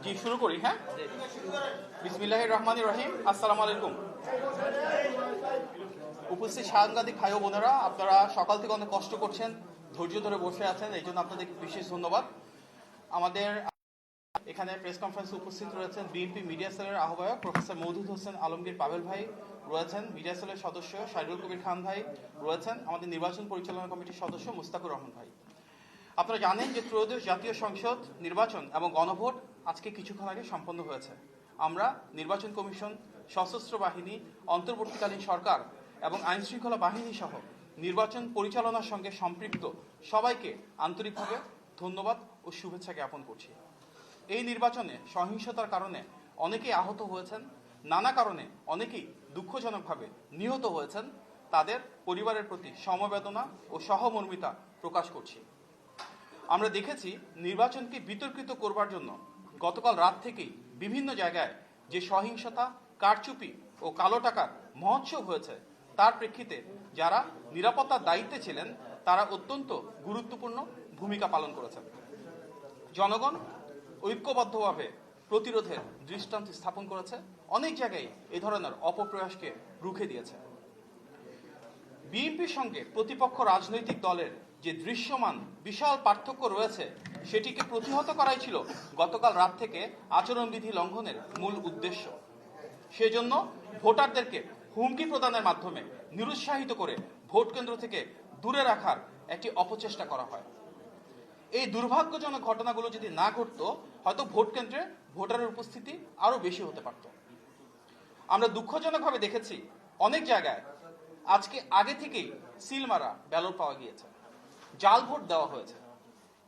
জি শুরু করি। হ্যাঁ, বিসমিল্লাহির রহমানির রহিম। আসসালামু আলাইকুম। উপস্থিত সাংবাদিক ভাই ও বোনেরা, আপনারা সকাল থেকে অনেক কষ্ট করছেন, ধৈর্য ধরে বসে আছেন, এই জন্য আপনাদেরকে বিশেষ ধন্যবাদ। আমাদের এখানে প্রেস কনফারেন্সে উপস্থিত রয়েছেন বিএনপি মিডিয়া সেলের আহ্বায়ক প্রফেসর মওদুদ হোসেন আলমগীর পাভেল ভাই রয়েছেন, মিডিয়া সেলের সদস্য শাহিদুল কবির খান ভাই রয়েছেন, আমাদের নির্বাচন পরিচালনা কমিটির সদস্য মুস্তাকুর রহমান ভাই। আপনারা জানেন যে ত্রয়োদশ জাতীয় সংসদ নির্বাচন এবং গণভোট আজকে কিছুক্ষণ আগে সম্পন্ন হয়েছে। আমরা নির্বাচন কমিশন, সশস্ত্র বাহিনী, অন্তর্বর্তীকালীন সরকার এবং আইনশৃঙ্খলা বাহিনী সহ নির্বাচন পরিচালনার সঙ্গে সম্পৃক্ত সবাইকে আন্তরিকভাবে ধন্যবাদ ও শুভেচ্ছা জ্ঞাপন করছি। এই নির্বাচনে সহিংসতার কারণে অনেকেই আহত হয়েছেন, নানা কারণে অনেকেই দুঃখজনকভাবে নিহত হয়েছেন। তাদের পরিবারের প্রতি সমবেদনা ও সহমর্মিতা প্রকাশ করছি। আমরা দেখেছি নির্বাচনকে বিতর্কিত করবার জন্য গতকাল রাত থেকেই বিভিন্ন জায়গায় যে সহিংসতা, কারচুপি ও কালো টাকার মহোৎসব হয়েছে, তার প্রেক্ষিতে যারা নিরাপত্তার দায়িত্বে ছিলেন তারা অত্যন্ত গুরুত্বপূর্ণ ভূমিকা পালন করেছেন। জনগণ ঐক্যবদ্ধভাবে প্রতিরোধের দৃষ্টান্ত স্থাপন করেছে, অনেক জায়গায় এই ধরনের অপপ্রয়াসকে রুখে দিয়েছে। বিএনপির সঙ্গে প্রতিপক্ষ রাজনৈতিক দলের যে দৃশ্যমান বিশাল পার্থক্য রয়েছে, সেটিকে প্রতিহত করাই ছিল গতকাল রাত থেকে আচরণবিধি লঙ্ঘনের মূল উদ্দেশ্য। সেজন্য ভোটারদেরকে হুমকি প্রদানের মাধ্যমে নিরুৎসাহিত করে ভোট কেন্দ্র থেকে দূরে রাখার একটি অপচেষ্টা করা হয়। এই দুর্ভাগ্যজনক ঘটনাগুলো যদি না ঘটতো, হয়তো ভোট কেন্দ্রে ভোটারের উপস্থিতি আরো বেশি হতে পারত। আমরা দুঃখজনকভাবে দেখেছি অনেক জায়গায় আজকে আগে থেকেই সিল মারা ব্যালট পাওয়া গিয়েছে, জাল ভোট দেওয়া হয়েছে।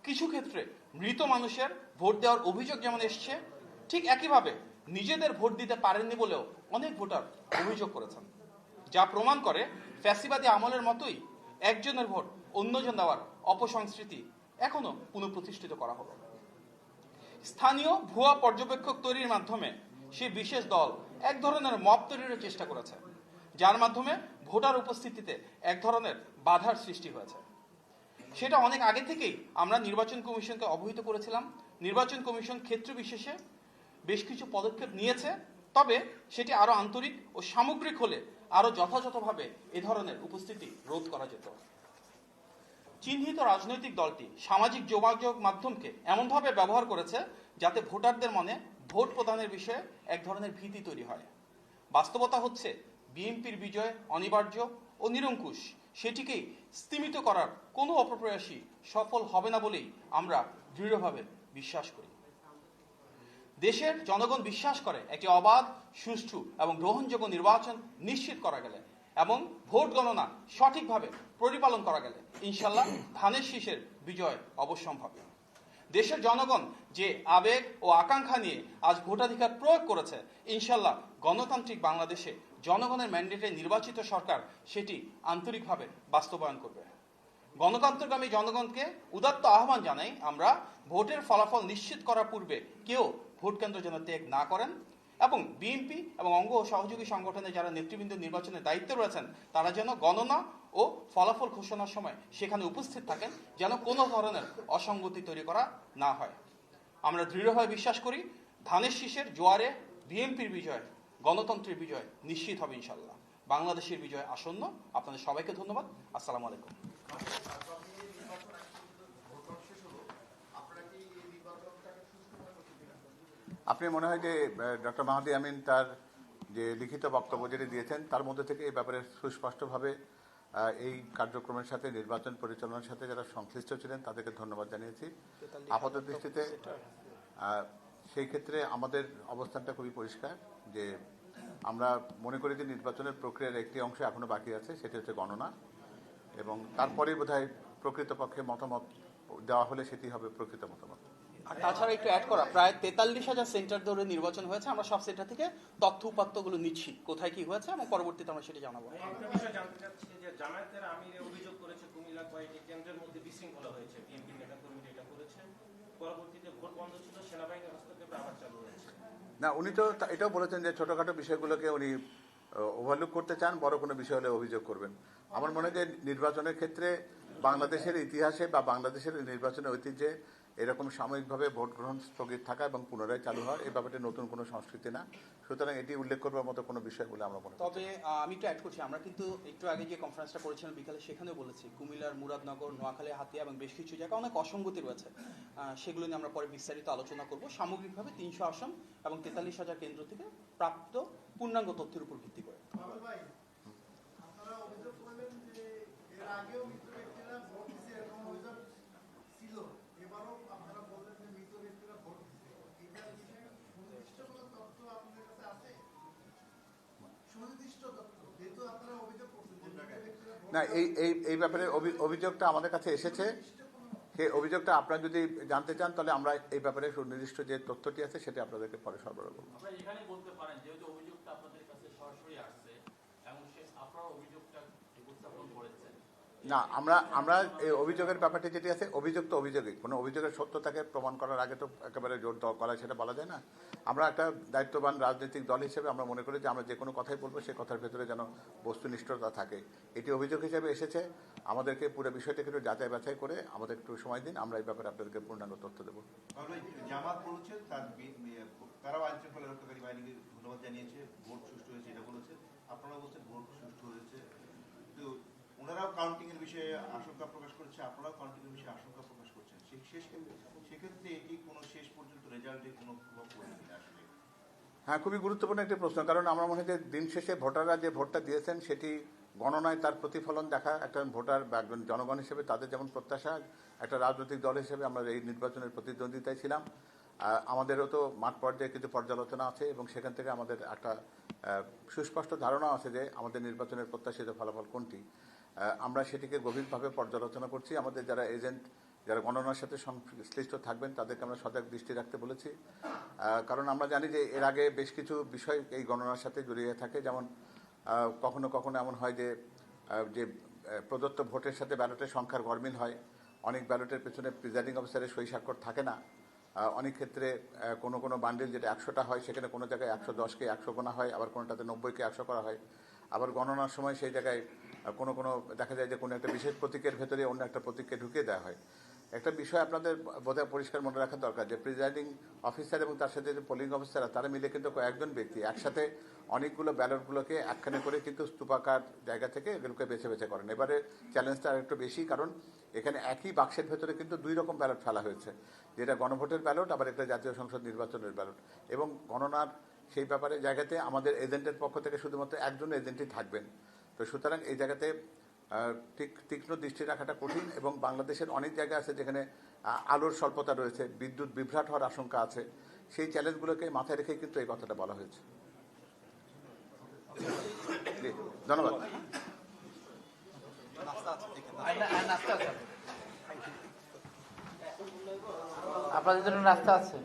কিছু ক্ষেত্রে মৃত মানুষের ভোট দেওয়ার অভিযোগ যেমন এসছে, ঠিক একইভাবে নিজেদের ভোট দিতে পারেননি বলেও অনেক ভোটার অভিযোগ করেছেন, যা প্রমাণ করে ফ্যাসিবাদী আমলের মতোই একজনের ভোট অন্যজন দেওয়ার অপসংস্কৃতি এখনো পুনঃপ্রতিষ্ঠিত করা হলো। স্থানীয় ভুয়া পর্যবেক্ষক তৈরির মাধ্যমে সে বিশেষ দল এক ধরনের মব তৈরির চেষ্টা করেছে, যার মাধ্যমে ভোটার উপস্থিতিতে এক ধরনের বাধার সৃষ্টি হয়েছে। সেটা অনেক আগে থেকেই আমরা নির্বাচন কমিশনকে অবহিত করেছিলাম। নির্বাচন কমিশন ক্ষেত্র বিশেষে বেশ কিছু পদক্ষেপ নিয়েছে, তবে সেটি আরো আন্তরিক ও সামগ্রিক হলে আরো যথাযথভাবে এ ধরনের উপস্থিতি রোধ করা যেত। চিহ্নিত রাজনৈতিক দলটি সামাজিক যোগাযোগ মাধ্যমকে এমনভাবে ব্যবহার করেছে যাতে ভোটারদের মনে ভোট প্রদানের বিষয়ে এক ধরনের ভীতি তৈরি হয়। বাস্তবতা হচ্ছে বিএনপির বিজয় অনিবার্য ও নিরঙ্কুশ, সেটিকেই স্তিমিত করার কোনো অপপ্রয়াসই সফল হবে না বলেই আমরা দৃঢ়ভাবে বিশ্বাস করি। দেশের জনগণ বিশ্বাস করে একটি অবাধ, সুষ্ঠু এবং গ্রহণযোগ্য নির্বাচন নিশ্চিত করা গেলে এবং ভোট গণনা সঠিকভাবে পরিপালন করা গেলে ইনশাল্লাহ ধানের শীষের বিজয় অবশ্যম্ভাবী। দেশের জনগণ যে আবেগ ও আকাঙ্ক্ষা নিয়ে আজ ভোটাধিকার প্রয়োগ করেছে, ইনশাল্লাহ গণতান্ত্রিক বাংলাদেশে জনগণের ম্যান্ডেটে নির্বাচিত সরকার সেটি আন্তরিকভাবে বাস্তবায়ন করবে। গণতন্ত্রগামী জনগণকে উদাত্ত আহ্বান জানাই আমরা, ভোটের ফলাফল নিশ্চিত করার পূর্বে কেউ ভোট কেন্দ্র যেন ত্যাগ না করেন এবং বিএনপি এবং অঙ্গ ও সহযোগী সংগঠনের যারা নেতৃবৃন্দ নির্বাচনের দায়িত্বে রয়েছেন তারা যেন গণনা ও ফলাফল ঘোষণার সময় সেখানে উপস্থিত থাকেন, যেন কোনো ধরনের অসঙ্গতি তৈরি করা না হয়। আমরা দৃঢ়ভাবে বিশ্বাস করি ধানের শীষের জোয়ারে বিএনপির বিজয়, গণতন্ত্রের বিজয় নিশ্চিত হবে ইনশাল্লাহ। বাংলাদেশের বিজয় আসন্ন। আপনাদের সবাইকে ধন্যবাদ। আসসালামু আলাইকুম। আপনি মনে হয় যে ডক্টর মাহাদি আমিন তার যে লিখিত বক্তব্য যেটি দিয়েছেন তার মধ্যে থেকে এই ব্যাপারে সুস্পষ্টভাবে এই কার্যক্রমের সাথে নির্বাচন পরিচালনার সাথে যারা সংশ্লিষ্ট ছিলেন তাদেরকে ধন্যবাদ জানিয়েছি। আপাত দৃষ্টিতে সেই ক্ষেত্রে আমাদের অবস্থানটা খুবই পরিষ্কার যে আমরা মনে করি যে নির্বাচনের প্রক্রিয়ার একটি অংশ এখনো বাকি আছে, সেটি হচ্ছে গণনা, এবং তারপরেই বোধহয় প্রকৃতপক্ষে মতামত দেওয়া হলে সেটি হবে প্রকৃত মতামত। আর তাছাড়া একটু অ্যাড করা, প্রায় 43,000 সেন্টার ধরে নির্বাচন হয়েছে। আমরা সব সেন্টার থেকে তথ্য উপাত্তগুলো নিচ্ছি, কোথায় কি হয়েছে, এবং পরবর্তীতে আমরা সেটা জানাবো। একটা বিষয় জানতে চাচ্ছি যে জামায়াতের আমির অভিযোগ করেছে কুমিল্লা কয়েকটি কেন্দ্রের মধ্যে বিশৃঙ্খলা হয়েছে, বিএনপি নেতা কর্মীরা এটা করেছে, পরবর্তীতে ভোট বন্ধ ছিল, সেনাবাহিনীর হস্তক্ষেপ আবার চালু হয়েছে। না, উনি তো এটাও বলেছেন যে ছোটখাটো বিষয়গুলোকে উনি ওভারলুক করতে চান, বড় কোনো বিষয় হলে অভিযোগ করবেন। আমার মনে হয় যে নির্বাচনের ক্ষেত্রে বাংলাদেশের ইতিহাসে বা বাংলাদেশের নির্বাচনের ঐতিহ্যে এরকম সাময়িকভাবে ভোট গ্রহণ স্থগিত থাকা এবং পুনরায় চালু হওয়ার এই ব্যাপারটি নতুন কোনো সংস্কৃতি না, সুতরাং এটি উল্লেখ করবার মতো কোনো বিষয় বলে আমরা মনে করি না। তবে আমি একটু অ্যাড করছি, আমরা কিন্তু একটু আগে যে কনফারেন্সটা করেছিলাম বিকালে সেখানেও বলেছি কুমিল্লার মুরাদনগর, নোয়াখালী, হাতিয়া এবং বেশ কিছু জায়গায় অনেক অসঙ্গতি রয়েছে, সেগুলো নিয়ে আমরা পরে বিস্তারিত আলোচনা করব। সামগ্রিকভাবে 300 আসন এবং 43,000 কেন্দ্র থেকে প্রাপ্ত পূর্ণাঙ্গ তথ্যের উপর ভিত্তি করে। আপনারা অভিযোগ করলেন যে এর আগেও মৃত ব্যক্তিরা ভোট দিচ্ছে, এরকম অভিযোগ ছিল, এবারও আপনারা বললেন যে মৃত ব্যক্তিরা ভোট দিচ্ছে। এটার বিষয়ে সুনির্দিষ্ট কোনো তথ্য আপনাদের কাছে আছে? সুনির্দিষ্ট তথ্য, যেহেতু আপনারা অভিযোগ করছেন যে মৃত ব্যক্তিরা ভোট না, এই ব্যাপারে অভিযোগটা আমাদের কাছে এসেছে। সেই অভিযোগটা আপনারা যদি জানতে চান তাহলে আমরা এই ব্যাপারে সুনির্দিষ্ট যে তথ্যটি আছে সেটা আপনাদেরকে পরে সরবরাহ করব। আপনারা এখানে বলতে পারেন যেহেতু অভিযোগটা আপনাদের কাছে সরাসরি আসছে এবং আপনারা অভিযোগটা উপস্থাপন করেছেন। না, আমরা এই অভিযোগের ব্যাপারটি যেটি আছে, অভিযোগ তো অভিযোগই, কোনো অভিযোগের সত্যতাকে প্রমাণ করার আগে তো একেবারে জোর গলায় সেটা বলা যায় না। আমরা একটা দায়িত্ববান রাজনৈতিক দল হিসেবে আমরা মনে করি যে আমরা যে কোনো কথাই বলবো সেই কথার ভেতরে যেন বস্তুনিষ্ঠতা থাকে। এটি অভিযোগ হিসেবে এসেছে, আমাদেরকে পুরো বিষয়টাকে একটু যাচাই বাছাই করে আমাদের একটু সময় দিন, আমরা এই ব্যাপারে আপনাদেরকে পূর্ণাঙ্গ তথ্য দেবো। জামাত বলেছে তারাও আইন শৃঙ্খলা রক্ষাকারী বাহিনীকে ধন্যবাদ জানিয়েছে, ভোট সুষ্ঠু হয়েছে এটা বলেছে, আপনারা বলছেন ভোট সুষ্ঠু হয়েছে, কিন্তু ওনারাও কাউন্টিং এর বিষয়ে আশঙ্কা প্রকাশ করছে, আপনারাও কাউন্টিং এর বিষয়ে আশঙ্কা প্রকাশ করছেন। সেক্ষেত্রে এটি কোনো শেষ পর্যন্ত রেজাল্টে কোনো প্রভাব পড়বে কিনা আসলে? হ্যাঁ, খুবই গুরুত্বপূর্ণ একটি প্রশ্ন, কারণ আমার মনে হয় যে দিন শেষে ভোটাররা যে ভোটটা দিয়েছেন সেটি গণনায় তার প্রতিফলন দেখা একটা ভোটার বা একজন জনগণ হিসেবে তাদের যেমন প্রত্যাশা, একটা রাজনৈতিক দল হিসেবে আমরা এই নির্বাচনের প্রতিদ্বন্দ্বিতায় ছিলাম। আমাদেরও তো মাঠ পর্যায়ে কিছু পর্যালোচনা আছে এবং সেখান থেকে আমাদের একটা সুস্পষ্ট ধারণা আছে যে আমাদের নির্বাচনের প্রত্যাশিত ফলাফল কোনটি। আমরা সেটিকে গভীরভাবে পর্যালোচনা করছি। আমাদের যারা এজেন্ট, যারা গণনার সাথে সংশ্লিষ্ট থাকবেন তাদেরকে আমরা সজাগ দৃষ্টি রাখতে বলেছি, কারণ আমরা জানি যে এর আগে বেশ কিছু বিষয় এই গণনার সাথে জড়িয়ে থাকে। যেমন কখনো কখনো এমন হয় যে প্রদত্ত ভোটের সাথে ব্যালটের সংখ্যার গরমিল হয়, অনেক ব্যালটের পেছনে প্রিজাইডিং অফিসারের সই স্বাক্ষর থাকে না, অনেক ক্ষেত্রে কোনো বান্ডিল যেটা 100টা হয় সেখানে কোনো জায়গায় 110কে 100 গোনা হয়, আবার কোনোটাতে 90কে 100 করা হয়। আবার গণনার সময় সেই জায়গায় কোনো দেখা যায় যে কোনো একটা বিশেষ প্রতীকের ভেতরে অন্য একটা প্রতীককে ঢুকিয়ে দেওয়া হয়। একটা বিষয় আপনাদের বোধহয় পরিষ্কার মনে রাখা দরকার যে প্রিজাইডিং অফিসার এবং তার সাথে যে পোলিং অফিসাররা তারা মিলে কিন্তু কয়েকজন ব্যক্তি একসাথে অনেকগুলো ব্যালটগুলোকে একখানে করে কিন্তু স্তূপাকার জায়গা থেকে এগুলোকে বেছে বেছে করেন। এবারে চ্যালেঞ্জটা আরেকটু বেশি, কারণ এখানে একই বাক্সের ভেতরে কিন্তু 2 রকম ব্যালট ফেলা হয়েছে, যেটা গণভোটের ব্যালট আবার একটা জাতীয় সংসদ নির্বাচনের ব্যালট। এবং গণনার সেই ব্যাপারে জায়গাতে আমাদের এজেন্টের পক্ষ থেকে শুধুমাত্র একজন এজেন্টই থাকবেন। তো সুতরাং এই জায়গাতে তীক্ষ্ণ দৃষ্টি রাখাটা কঠিন, এবং বাংলাদেশের অনেক জায়গা আছে যেখানে আলোর স্বল্পতা রয়েছে, বিদ্যুৎ বিভ্রাট হওয়ার আশঙ্কা আছে। সেই চ্যালেঞ্জগুলোকে মাথায় রেখে কিন্তু এই কথাটা বলা হয়েছে। ধন্যবাদ। আপনাদের জন্য রাস্তা আছে।